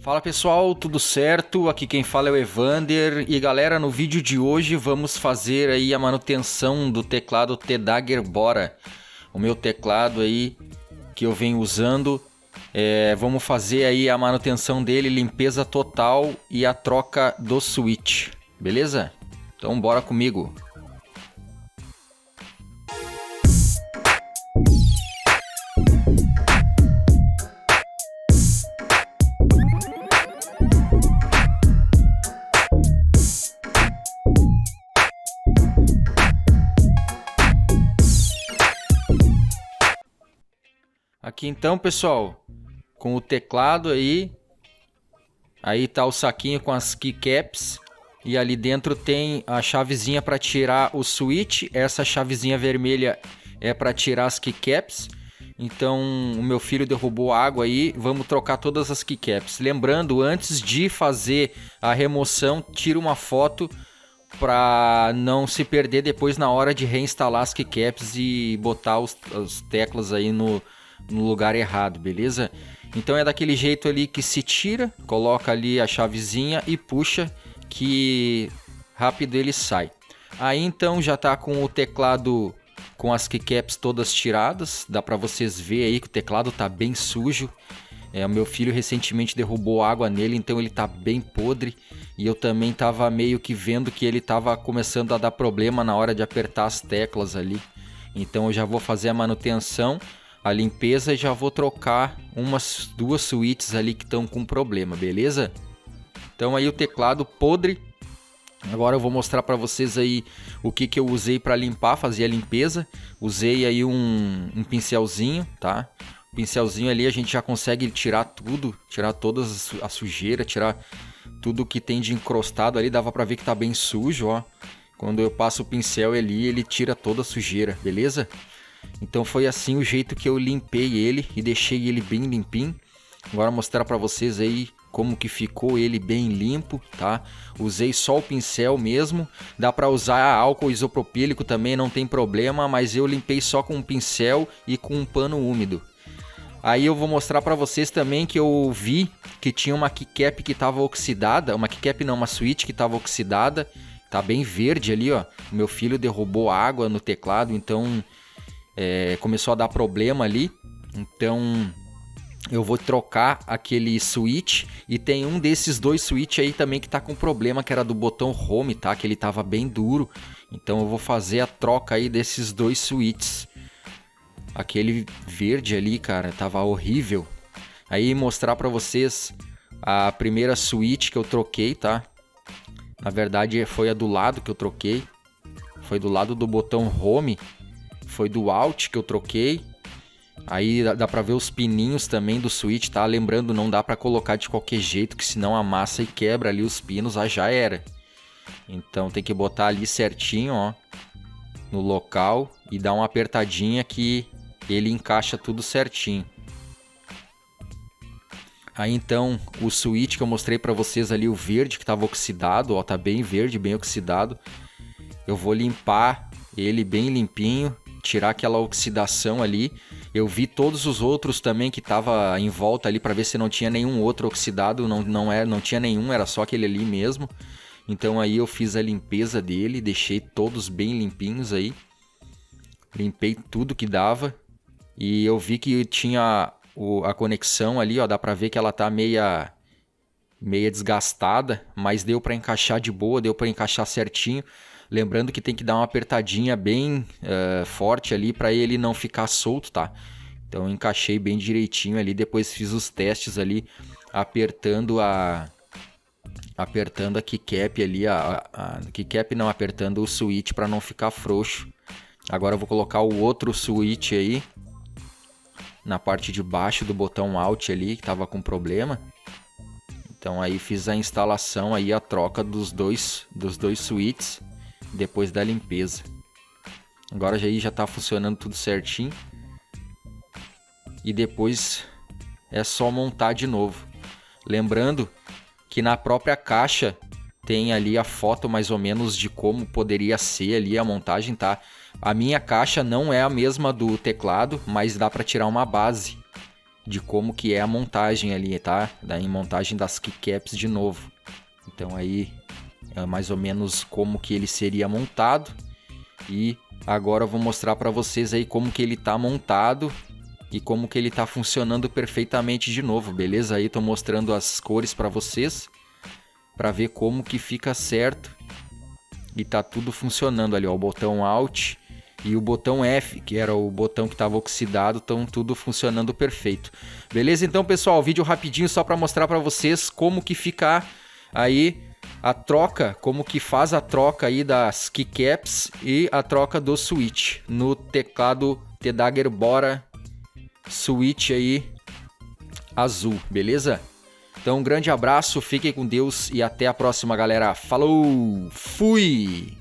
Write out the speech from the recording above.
Fala pessoal, tudo certo? Aqui quem fala é o Evander e galera, no vídeo de hoje vamos fazer aí a manutenção do teclado T-Dagger Bora, o meu teclado aí que eu venho usando. Vamos fazer aí a manutenção dele, limpeza total e a troca do switch, beleza? Então bora comigo! Aqui então, pessoal, com o teclado aí tá o saquinho com as keycaps e ali dentro tem a chavezinha para tirar o switch. Essa chavezinha vermelha é para tirar as keycaps. Então o meu filho derrubou água aí, vamos trocar todas as keycaps. Lembrando, antes de fazer a remoção, tira uma foto para não se perder depois na hora de reinstalar as keycaps e botar as teclas aí no lugar errado, beleza? Então é daquele jeito ali que se tira, coloca ali a chavezinha e puxa que rápido ele sai. Aí então já tá com o teclado com as keycaps todas tiradas, dá para vocês ver aí que o teclado tá bem sujo. O meu filho recentemente derrubou água nele, então ele tá bem podre. E eu também tava meio que vendo que ele tava começando a dar problema na hora de apertar as teclas ali. Então eu já vou fazer a manutenção, a limpeza e já vou trocar umas duas switches ali que estão com problema, beleza? Então aí o teclado podre. Agora eu vou mostrar para vocês aí o que eu usei para limpar, fazer a limpeza. Usei aí um pincelzinho, tá? O pincelzinho ali a gente já consegue tirar tudo, tirar toda a sujeira, tirar tudo que tem de encrostado ali. Dava para ver que tá bem sujo, ó. Quando eu passo o pincel ali, ele tira toda a sujeira, beleza? Então foi assim o jeito que eu limpei ele e deixei ele bem limpinho. Agora mostrar para vocês aí como que ficou ele bem limpo, tá? Usei só o pincel mesmo. Dá para usar álcool isopropílico também, não tem problema, mas eu limpei só com um pincel e com um pano úmido. Aí eu vou mostrar para vocês também que eu vi que tinha uma keycap que estava oxidada, uma keycap não, uma switch que estava oxidada, tá bem verde ali, ó. O meu filho derrubou água no teclado, então começou a dar problema ali. Então eu vou trocar aquele switch. E tem um desses dois switch aí também que tá com problema, que era do botão home, tá? Que ele tava bem duro. Então eu vou fazer a troca aí desses dois switches. Aquele verde ali, cara, tava horrível. Aí mostrar pra vocês a primeira switch que eu troquei, tá? Na verdade foi a do lado que eu troquei. Foi do lado do botão home. Foi do Alt que eu troquei. Aí dá pra ver os pininhos também do switch, tá? Lembrando, não dá pra colocar de qualquer jeito, que senão amassa e quebra ali os pinos, já era. Então tem que botar ali certinho, ó, no local e dar uma apertadinha que ele encaixa tudo certinho. Aí então o switch que eu mostrei pra vocês ali, o verde que tava oxidado, ó, tá bem verde, bem oxidado. Eu vou limpar ele bem limpinho, tirar aquela oxidação ali. Eu vi todos os outros também que tava em volta ali para ver se não tinha nenhum outro oxidado. Não tinha nenhum, era só aquele ali mesmo. Então aí eu fiz a limpeza dele, deixei todos bem limpinhos aí. Limpei tudo que dava. E eu vi que tinha a conexão ali, ó, dá para ver que ela tá meia desgastada, mas deu para encaixar de boa, deu para encaixar certinho. Lembrando que tem que dar uma apertadinha bem forte ali para ele não ficar solto, tá? Então eu encaixei bem direitinho ali, depois fiz os testes ali, apertando a keycap ali, a keycap não, apertando o switch para não ficar frouxo. Agora eu vou colocar o outro switch aí, na parte de baixo do botão Alt ali, que tava com problema. Então aí fiz a instalação aí, a troca dos dois switches. Depois da limpeza. Agora já tá funcionando tudo certinho. E depois é só montar de novo. Lembrando que na própria caixa tem ali a foto mais ou menos de como poderia ser ali a montagem, tá? A minha caixa não é a mesma do teclado, mas dá para tirar uma base. de como que é a montagem ali, tá? Da montagem das keycaps de novo. Então aí é mais ou menos como que ele seria montado. E agora eu vou mostrar para vocês aí como que ele tá montado e como que ele tá funcionando perfeitamente de novo, beleza? Aí tô mostrando as cores para vocês, para ver como que fica certo. E tá tudo funcionando ali, ó, o botão Alt e o botão F, que era o botão que estava oxidado, estão tudo funcionando perfeito. Beleza? Então, pessoal, vídeo rapidinho só para mostrar para vocês como que fica aí a troca, como que faz a troca aí das keycaps e a troca do switch no teclado TDagger Bora Switch aí azul, beleza? Então, um grande abraço, fiquem com Deus e até a próxima, galera. Falou! Fui!